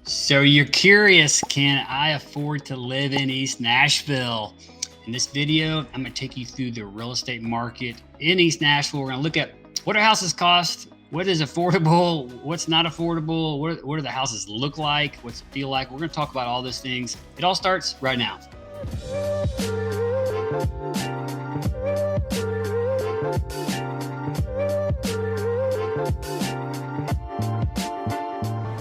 So you're curious, can I afford to live in East Nashville? In this video, I'm going to take you through the real estate market in East Nashville. We're going to look at what do houses cost, what is affordable, what's not affordable, what do the houses look like, what's it feel like. We're going to talk about all those things. It all starts right now.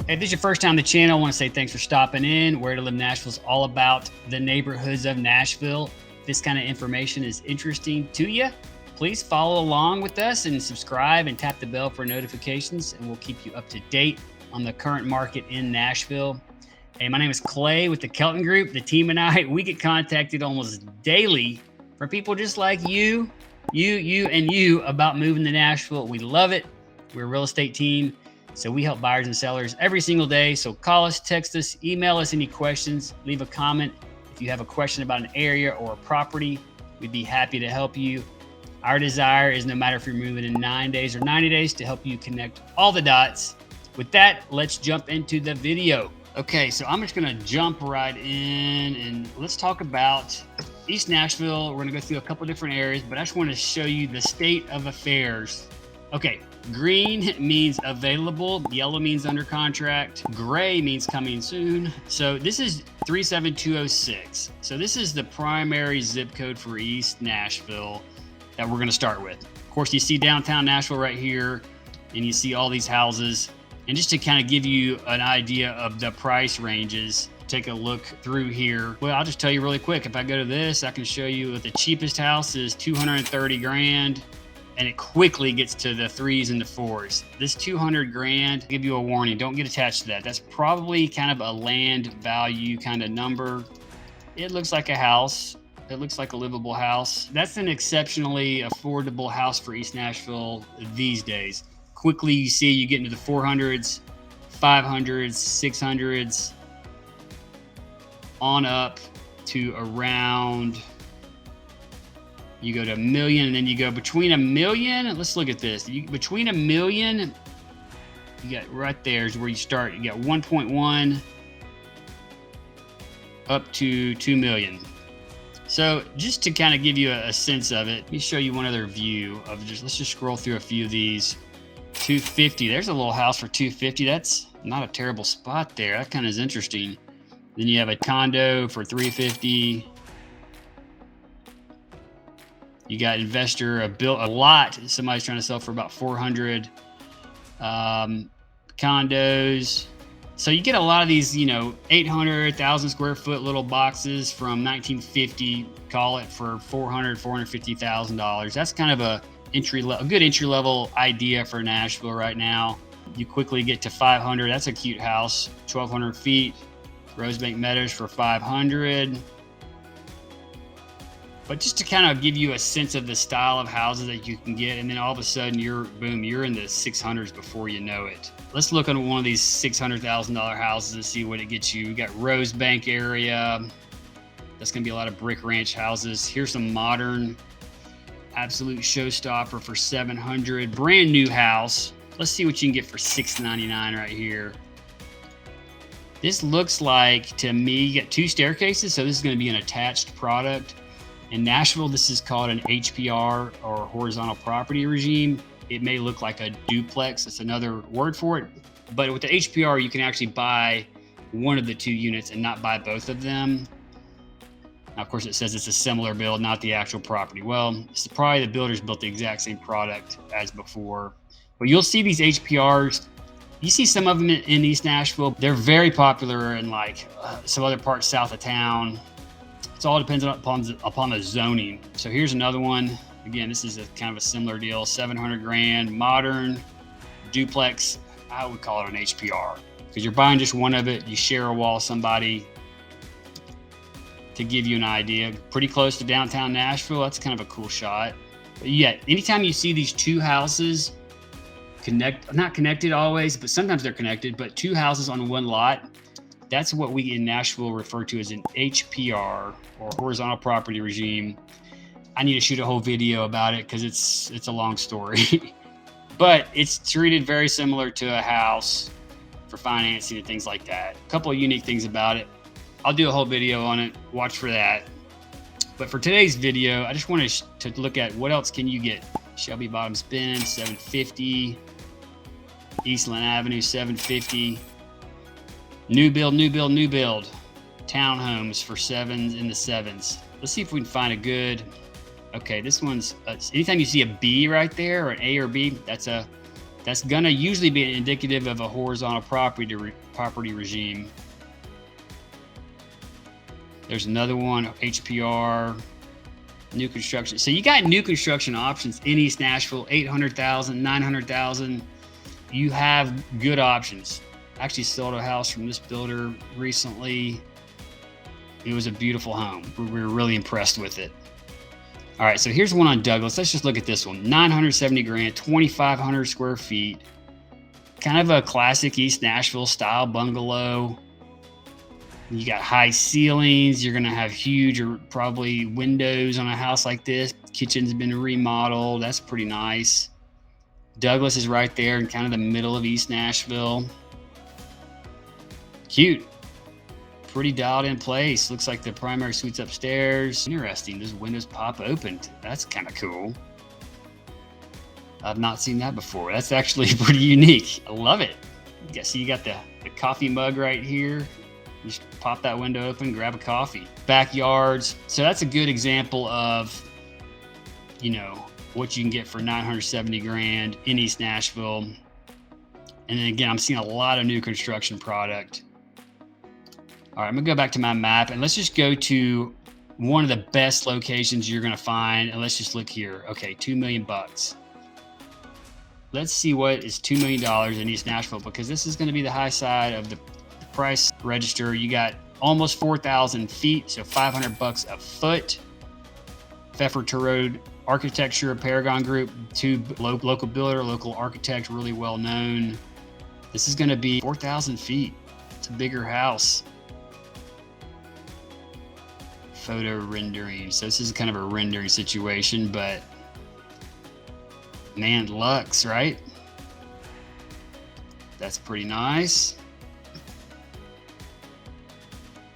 If this is your first time on the channel, I want to say thanks for stopping in. Where to Live Nashville is all about the neighborhoods of Nashville. If this kind of information is interesting to you, please follow along with us and subscribe and tap the bell for notifications, and we'll keep you up to date on the current market in Nashville. Hey, my name is Clay with the Kelton Group. The team and I, we get contacted almost daily from people just like you about moving to Nashville. We love it. We're a real estate team. So we help buyers and sellers every single day. So call us, text us, email us any questions, leave a comment. If you have a question about an area or a property, we'd be happy to help you. Our desire is, no matter if you're moving in 9 days or 90 days, to help you connect all the dots. With that, let's jump into the video. Okay, so I'm just gonna jump right in and let's talk about East Nashville. We're gonna go through a couple different areas, but I just wanna show you the state of affairs. Okay, green means available, yellow means under contract, gray means coming soon. So this is 37206. So this is the primary zip code for East Nashville that we're gonna start with. Of course, you see downtown Nashville right here, and you see all these houses. And just to kind of give you an idea of the price ranges, take a look through here. Well, I'll just tell you really quick. If I go to this, I can show you what the cheapest house is, 230 grand. And it quickly gets to the 3s and the 4s. This 200 grand, I'll give you a warning, don't get attached to that. That's probably kind of a land value kind of number. It looks like a house. It looks like a livable house. That's an exceptionally affordable house for East Nashville these days. Quickly, you see you get into the 400s, 500s, 600s, on up to around, you go to a million, and then you go between a million. Let's look at this. Between a million, you got right there is where you start. You got 1.1 up to 2 million. So just to kind of give you a sense of it, let me show you one other view of let's just scroll through a few of these. 250, there's a little house for 250. That's not a terrible spot there. That kind of is interesting. Then you have a condo for 350. You got investor, built a lot. Somebody's trying to sell for about 400. Condos. So you get a lot of these, 800,000 square foot little boxes from 1950, call it, for $400,000, $450,000. That's kind of a good entry level idea for Nashville right now. You quickly get to 500. That's a cute house, 1,200 feet. Rosebank Meadows for 500. But just to kind of give you a sense of the style of houses that you can get, and then all of a sudden you're in the 600s before you know it. Let's look at one of these $600,000 houses and see what it gets you. We got Rosebank area. That's going to be a lot of brick ranch houses. Here's some modern, absolute showstopper for 700. Brand new house. Let's see what you can get for $699 right here. This looks like, to me, you get 2 staircases, so this is going to be an attached product. In Nashville, this is called an HPR, or horizontal property regime. It may look like a duplex. It's another word for it. But with the HPR, you can actually buy one of the 2 units and not buy both of them. Now, of course, it says it's a similar build, not the actual property. Well, it's probably the builders built the exact same product as before. But you'll see these HPRs. You see some of them in East Nashville. They're very popular in some other parts south of town. It all depends upon the zoning. So here's another one. Again, this is a kind of a similar deal. 700 grand, modern, duplex. I would call it an HPR because you're buying just one of it. You share a wall with somebody. To give you an idea, pretty close to downtown Nashville. That's kind of a cool shot. But yeah, anytime you see these 2 houses not connected always, but sometimes they're connected, but 2 houses on one lot, that's what we in Nashville refer to as an HPR, or horizontal property regime. I need to shoot a whole video about it because it's a long story. But it's treated very similar to a house for financing and things like that. A couple of unique things about it. I'll do a whole video on it. Watch for that. But for today's video, I just wanted to look at what else can you get. Shelby Bottoms Bend, $750. Eastland Avenue, $750. New build. Townhomes for sevens in the sevens. Let's see if we can find a good. Okay, this one's anytime you see a B right there, or an A or B, that's gonna usually be indicative of a horizontal property regime. There's another one, HPR, new construction. So you got new construction options in East Nashville, 800,000, 900,000. You have good options. I actually sold a house from this builder recently. It was a beautiful home. We were really impressed with it. All right, so here's one on Douglas. Let's just look at this one. 970 grand, 2,500 square feet. Kind of a classic East Nashville style bungalow. You got high ceilings. You're gonna have huge, or probably windows on a house like this. Kitchen's been remodeled. That's pretty nice. Douglas is right there in kind of the middle of East Nashville. Cute. Pretty dialed in place. Looks like the primary suite's upstairs. Interesting, those windows pop open. That's kind of cool. I've not seen that before. That's actually pretty unique. I love it. So you got the coffee mug right here. Just pop that window open, grab a coffee. Backyards. So that's a good example of, you know, what you can get for 970 grand in East Nashville. And then again, I'm seeing a lot of new construction product. All right, I'm gonna go back to my map and let's just go to one of the best locations you're gonna find. And let's just look here. Okay, $2 million. Let's see what is $2 million in East Nashville, because this is gonna be the high side of the price register. You got almost 4,000 feet, so $500 a foot. Pfefferton Road Architecture, Paragon Group, local builder, local architect, really well known. This is gonna be 4,000 feet. It's a bigger house. Photo rendering. So this is kind of a rendering situation, but man, Lux, right? That's pretty nice.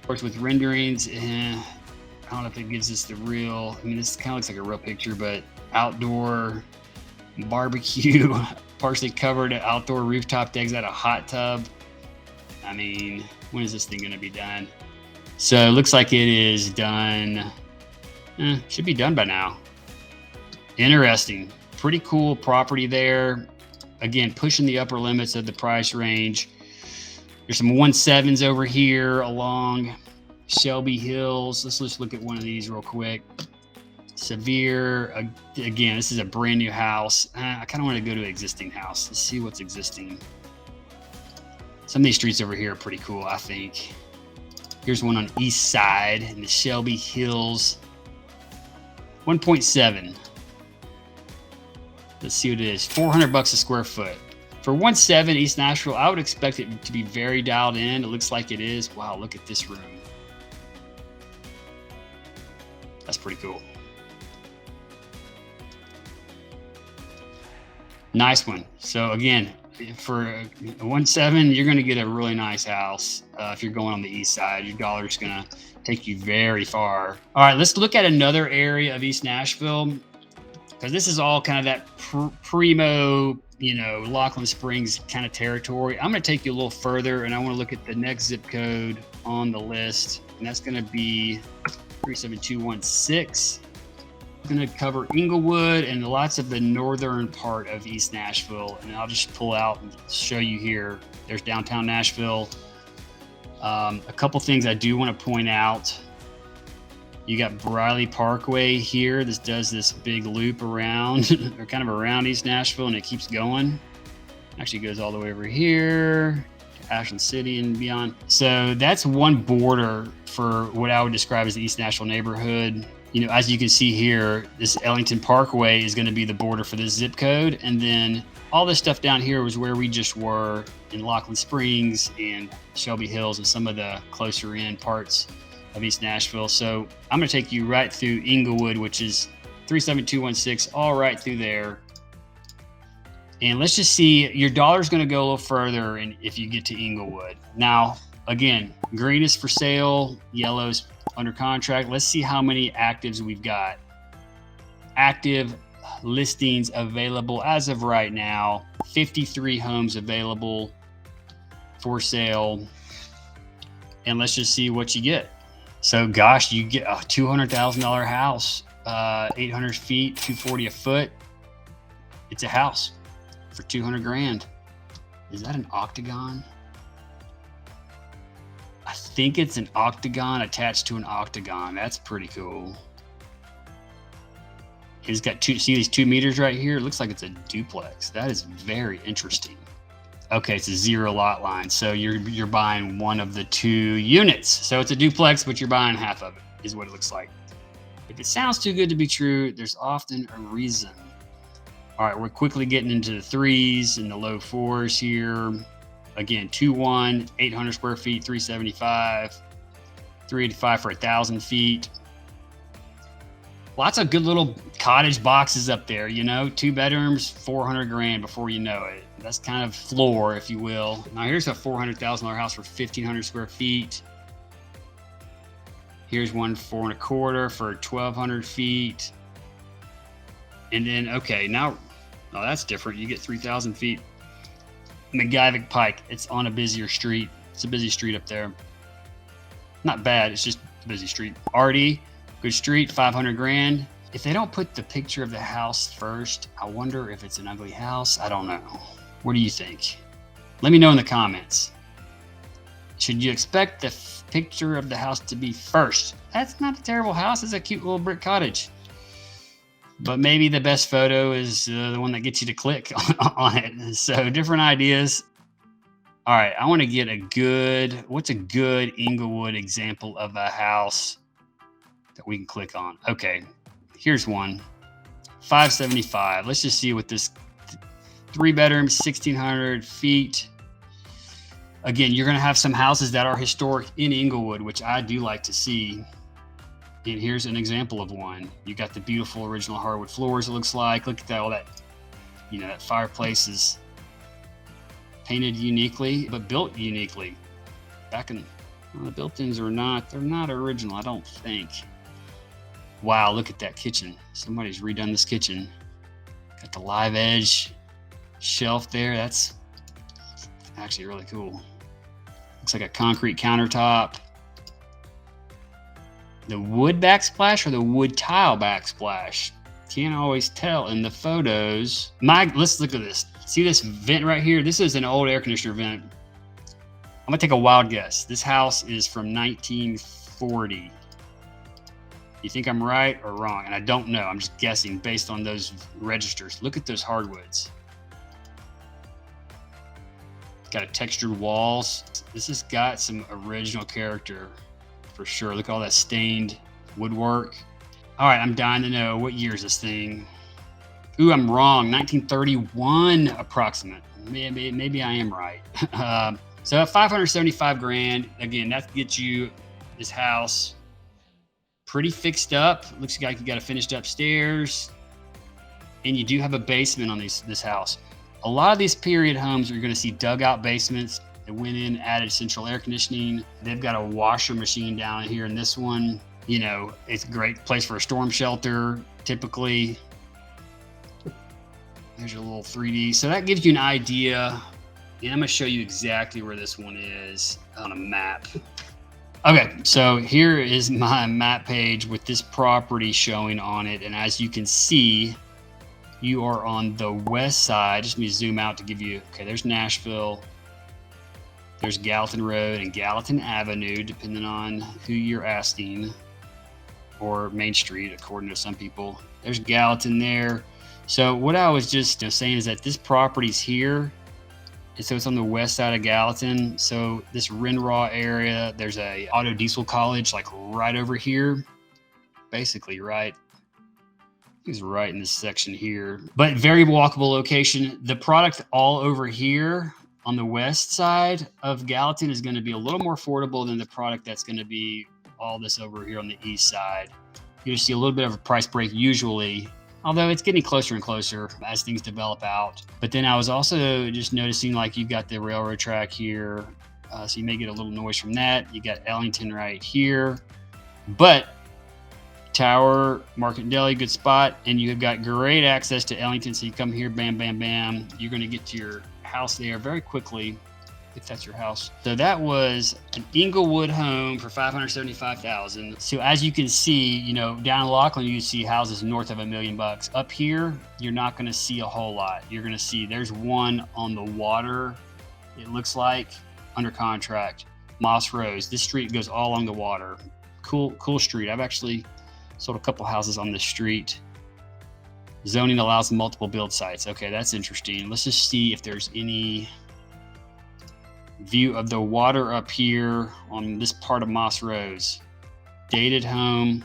Works with renderings. I don't know if it gives us the real, I mean, this kind of looks like a real picture, but outdoor barbecue, partially covered outdoor rooftop decks at a hot tub. I mean, when is this thing going to be done? So it looks like it is done. Should be done by now. Interesting. Pretty cool property there. Again, pushing the upper limits of the price range. There's some 1.7s over here along Shelby Hills. Let's just look at one of these real quick. Severe. Again, this is a brand new house. I kind of want to go to an existing house. Let's see what's existing. Some of these streets over here are pretty cool, I think. Here's one on East Side in the Shelby Hills. 1.7. Let's see what it is. $400 a square foot. For 1.7 East Nashville, I would expect it to be very dialed in. It looks like it is. Wow, look at this room. That's pretty cool. Nice one. So again, for a 1.7, you're going to get a really nice house. If you're going on the east side, your dollar's going to take you very far. All right, let's look at another area of East Nashville, because this is all kind of that primo, you know, Laughlin Springs kind of territory. I'm going to take you a little further, and I want to look at the next zip code on the list, and that's going to be 37216. Going to cover Inglewood and lots of the northern part of East Nashville, and I'll just pull out and show you here. There's downtown Nashville. A couple things I do want to point out. You got Briley Parkway here. This does this big loop around, or kind of around East Nashville, and it keeps going. Actually goes all the way over here to Ashland City and beyond. So that's one border for what I would describe as the East Nashville neighborhood. You know, as you can see here, this Ellington Parkway is going to be the border for this zip code. And then all this stuff down here was where we just were in Laughlin Springs and Shelby Hills and some of the closer in parts of East Nashville. So I'm going to take you right through Inglewood, which is 37216, all right through there. And let's just see, your dollar's going to go a little further and if you get to Inglewood. Now, again, green is for sale, yellow's under contract. Let's see how many actives we've got. Active listings available as of right now, 53 homes available for sale. And let's just see what you get. So gosh, you get a $200,000 house, 800 feet, 240 a foot. It's a house for 200 grand. Is that an octagon? I think it's an octagon attached to an octagon. That's pretty cool. It's got see these 2 meters right here? It looks like it's a duplex. That is very interesting. Okay, it's a 0 lot line. So you're buying one of the 2 units. So it's a duplex, but you're buying half of it, is what it looks like. If it sounds too good to be true, there's often a reason. All right, we're quickly getting into the 3s and the low 4s here. Again, 2-1, 800 square feet, 375, 385 for 1,000 feet. Lots of good little cottage boxes up there, you know, 2 bedrooms, 400 grand before you know it. That's kind of floor, if you will. Now here's a $400,000 house for 1,500 square feet. Here's one 4 1/4 for 1,200 feet. And then, okay, now, oh, that's different. You get 3,000 feet. McGivick Pike, it's on a busier street. It's a busy street up there. Not bad, it's just a busy street. RD, good street, 500 grand. If they don't put the picture of the house first, I wonder if it's an ugly house. I don't know. What do you think? Let me know in the comments. Should you expect the picture of the house to be first? That's not a terrible house. It's a cute little brick cottage. But maybe the best photo is the one that gets you to click on it. So different ideas. All right, I want to get a good, what's a good Inglewood example of a house that we can click on? Okay, here's one, 575. Let's just see what this 3 bedrooms, 1,600 feet. Again, you're going to have some houses that are historic in Inglewood, which I do like to see. And here's an example of one. You got the beautiful original hardwood floors, it looks like. Look at that, all that, you know, that fireplace is painted uniquely, but built uniquely. Back in, well, the built-ins are not, they're not original, I don't think. Wow, look at that kitchen. Somebody's redone this kitchen. Got the live edge shelf there. That's actually really cool. Looks like a concrete countertop. The wood backsplash or the wood tile backsplash? Can't always tell in the photos. Let's look at this. See this vent right here? This is an old air conditioner vent. I'm gonna take a wild guess. This house is from 1940. You think I'm right or wrong? And I don't know. I'm just guessing based on those registers. Look at those hardwoods. Got a textured walls. This has got some original character for sure. Look at all that stained woodwork. All right, I'm dying to know, what year is this thing? Ooh, I'm wrong. 1931 approximate. Maybe I am right. So 575 grand. Again, that gets you this house pretty fixed up. Looks like you got a finished upstairs, and you do have a basement on this house. A lot of these period homes are going to see dugout basements. They went in, added central air conditioning. They've got a washer machine down here in this one. You know, it's a great place for a storm shelter, typically. There's your little 3D. So that gives you an idea. And I'm going to show you exactly where this one is on a map. Okay, so here is my map page with this property showing on it. And as you can see, you are on the west side. Just let me zoom out to give you, okay, there's Nashville. There's Gallatin Road and Gallatin Avenue, depending on who you're asking, or Main Street, according to some people. There's Gallatin there. So what I was just saying is that this property's here. And so it's on the west side of Gallatin. So this Renraw area, there's a auto diesel college like right over here, basically right. It's right in this section here, but very walkable location. The product all over here on the west side of Gallatin is going to be a little more affordable than the product that's going to be all this over here on the east side. You just see a little bit of a price break usually although it's getting closer and closer as things develop out. But then I was also just noticing, like, you've got the railroad track here, so you may get a little noise from that. You got Ellington right here, but Tower, Market and Deli, good spot, and you have got great access to Ellington. So you come here, bam, bam, bam. You're going to get to your house there very quickly, if that's your house. So that was an Inglewood home for $575,000. So as you can see, you know, down in Laughlin, you see houses north of $1 million. Up here, you're not going to see a whole lot. You're going to see there's one on the water. It looks like under contract, Moss Rose. This street goes all along the water. Cool street. I've actually sold a couple houses on this street. Zoning allows multiple build sites. Okay, that's interesting. Let's just see if there's any view of the water up here on this part of Moss Rose. Dated home.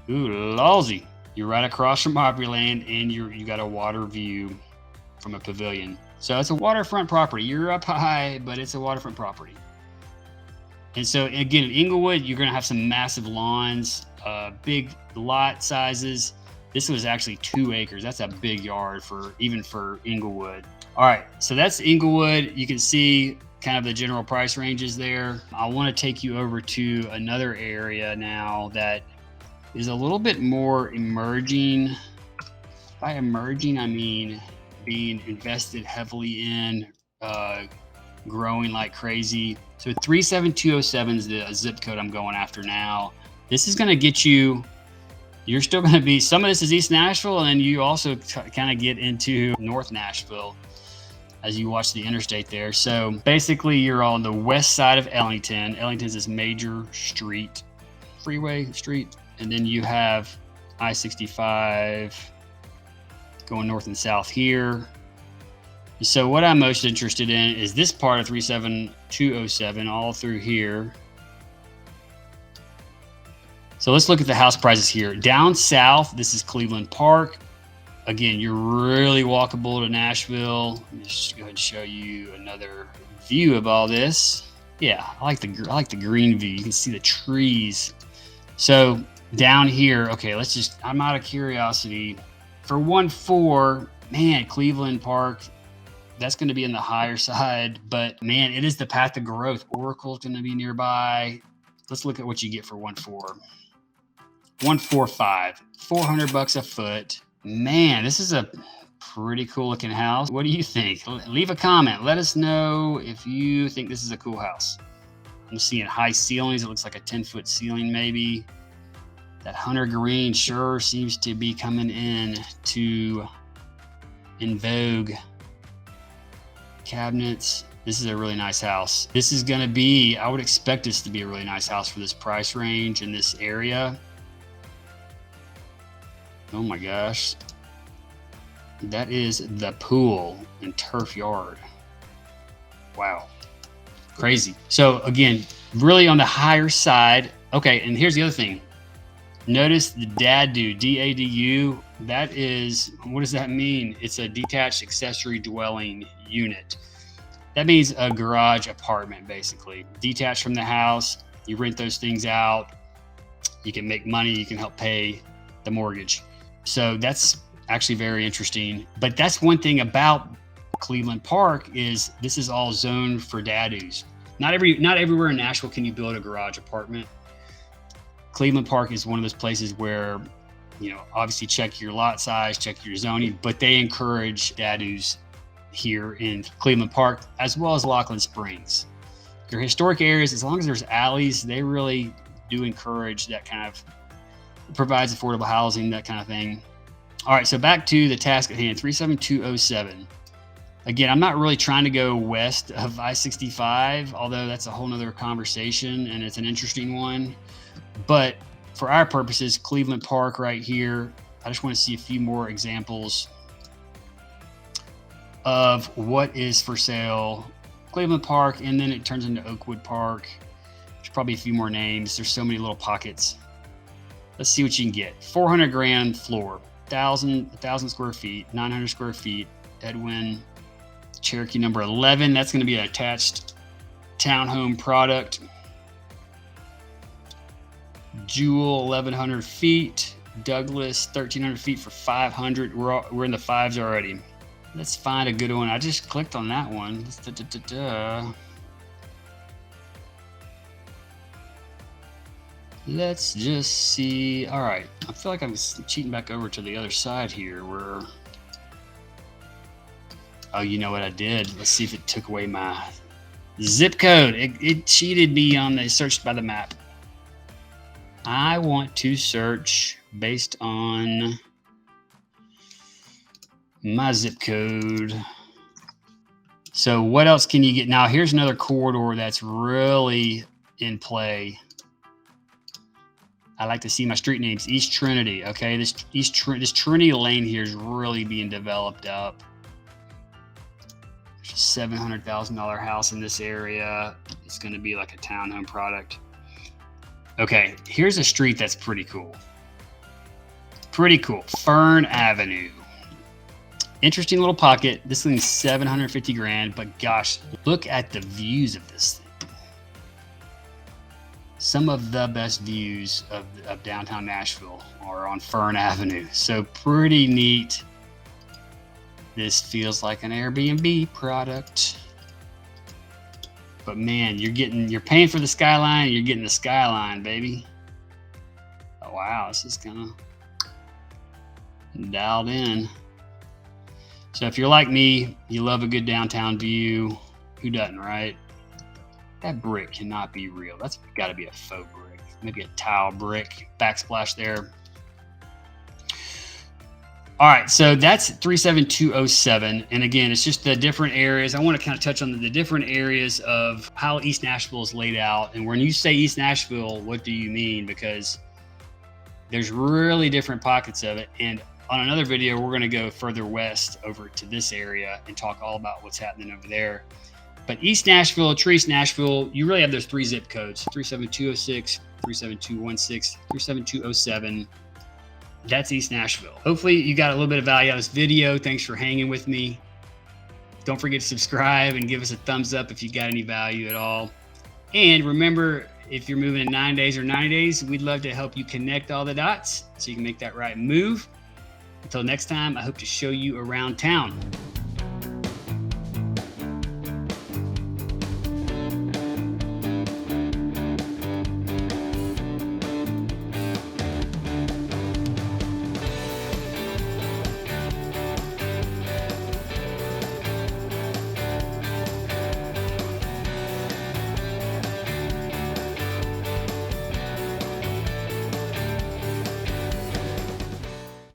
Ooh, lousy. You're right across from Opryland, and you got a water view from a pavilion. So it's a waterfront property. You're up high, but it's a waterfront property. And so again, in Inglewood, you're going to have some massive lawns, big lot sizes. This was actually 2 acres. That's a big yard even for Inglewood. All right, so that's Inglewood. You can see kind of the general price ranges there. I want to take you over to another area now that is a little bit more emerging. By emerging, I mean being invested heavily in, growing like crazy. So 37207 is the zip code I'm going after now. This is going to get you, you're still going to be, some of this is East Nashville, and you also kind of get into North Nashville as you watch the interstate there. So basically you're on the west side of Ellington. Ellington's this major street, freeway street. And then you have I-65 going north and south here. So what I'm most interested in is this part of 37207 all through here. So let's look at the house prices here. Down south, this is Cleveland Park. Again, you're really walkable to Nashville. Let me just go ahead and show you another view of all this. Yeah, I like the green view. You can see the trees. So down here, okay, I'm out of curiosity. For 1.4, man, Cleveland Park, that's going to be in the higher side, but man, it is the path of growth. Oracle's going to be nearby. Let's look at what you get for 1.4. 145, $400 a foot. Man, this is a pretty cool looking house. What do you think? Leave a comment. Let us know if you think this is a cool house. I'm seeing high ceilings. It looks like a 10-foot ceiling maybe. That hunter green sure seems to be coming in vogue. Cabinets. This is a really nice house. This is going to be, I would expect this to be a really nice house for this price range in this area. Oh my gosh. That is the pool and turf yard. Wow. Crazy. So again, really on the higher side. Okay, and here's the other thing. Notice the DADU, D-A-D-U. That is, what does that mean? It's a detached accessory dwelling unit. That means a garage apartment, basically. Detached from the house. You rent those things out. You can make money. You can help pay the mortgage. So that's actually very interesting. But that's one thing about Cleveland Park is this is all zoned for DADUs. Not everywhere in Nashville can you build a garage apartment. Cleveland Park is one of those places where, you know, obviously check your lot size, check your zoning, but they encourage DADUs here in Cleveland Park, as well as Laughlin Springs. Your historic areas, as long as there's alleys, they really do encourage that kind of, provides affordable housing, that kind of thing. All right, so back to the task at hand, 37207. Again, I'm not really trying to go west of I-65, although that's a whole nother conversation and it's an interesting one. But for our purposes, Cleveland Park right here, I just want to see a few more examples of what is for sale. Cleveland Park, and then it turns into Oakwood Park. There's probably a few more names. There's so many little pockets. Let's see what you can get. 400 grand floor, 1,000 square feet, 900 square feet. Edwin, Cherokee number 11. That's going to be an attached townhome product. Jewel, 1,100 feet. Douglas, 1,300 feet for 500. We're in the fives already. Let's find a good one. I just clicked on that one. Let's just see. All right. I feel like I'm cheating back over to the other side here where. Oh, you know what I did? Let's see if it took away my zip code. It cheated me on the search by the map. I want to search based on my zip code. So what else can you get? Now, here's another corridor that's really in play. I like to see my street names. East Trinity. Okay, this Trinity Lane here is really being developed up. There's a $700,000 house in this area. It's going to be like a townhome product. Okay, here's a street that's pretty cool. Pretty cool. Fern Avenue. Interesting little pocket. This thing's 750 grand, but gosh, look at the views of this thing. Some of the best views of downtown Nashville are on Fern Avenue. So pretty neat. This feels like an Airbnb product. But man, you're paying for the skyline, and you're getting the skyline, baby. Oh wow, this is kind of dialed in. So if you're like me, you love a good downtown view. Who doesn't, right? That brick cannot be real. That's got to be a faux brick. Maybe a tile brick. Backsplash there. All right, so that's 37207. And again, it's just the different areas. I want to kind of touch on the different areas of how East Nashville is laid out. And when you say East Nashville, what do you mean? Because there's really different pockets of it. And on another video, we're going to go further west over to this area and talk all about what's happening over there. But East Nashville, East Nashville, you really have those three zip codes, 37206, 37216, 37207. That's East Nashville. Hopefully you got a little bit of value out of this video. Thanks for hanging with me. Don't forget to subscribe and give us a thumbs up if you got any value at all. And remember, if you're moving in 9 days or 90 days, we'd love to help you connect all the dots so you can make that right move. Until next time, I hope to show you around town.